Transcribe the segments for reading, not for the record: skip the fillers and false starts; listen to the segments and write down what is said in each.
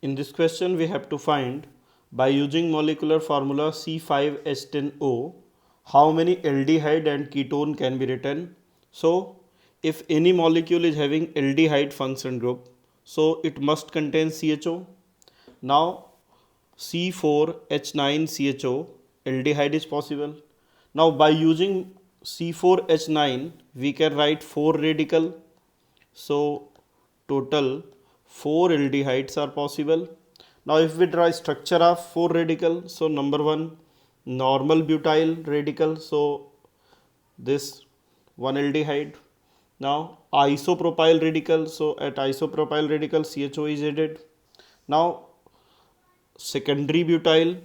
In this question, we have to find by using molecular formula C5H10O how many aldehyde and ketone can be written. So, if any molecule is having aldehyde function group, so it must contain CHO. Now, C4H9CHO aldehyde is possible. Now, by using C4H9, we can write 4 radical. So, total 4 aldehydes are possible. Now, if we draw a structure of 4 radical, so number 1 normal butyl radical, so this one aldehyde. Now, isopropyl radical, so at isopropyl radical CHO is added. Now, secondary butyl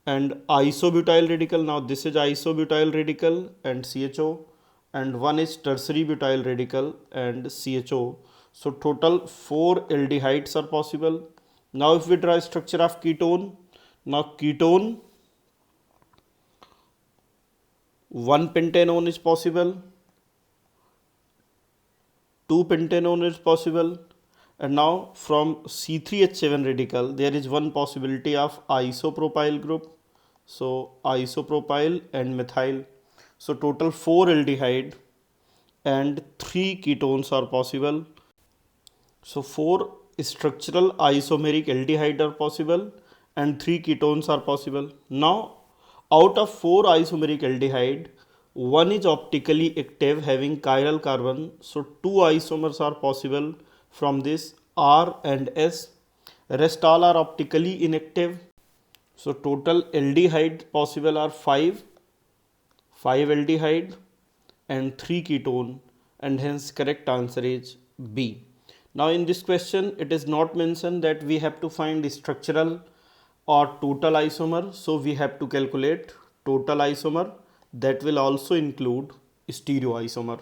and isobutyl radical. Now this is isobutyl radical and CHO, and one is tertiary butyl radical and CHO. So total 4 aldehydes are possible. Now if we draw a structure of ketone, now ketone 1 pentanone is possible, 2 pentanone is possible, and now from C3H7 radical there is one possibility of isopropyl group. So isopropyl and methyl. So total 4 aldehyde and 3 ketones are possible. So 4 structural isomeric aldehyde are possible and 3 ketones are possible. Now out of 4 isomeric aldehyde, one is optically active having chiral carbon. So 2 isomers are possible from this R and S. Rest all are optically inactive. So total aldehyde possible are 5 aldehyde and 3 ketone, and hence correct answer is B. Now in this question it is not mentioned that we have to find structural or total isomer, so we have to calculate total isomer, that will also include stereoisomer.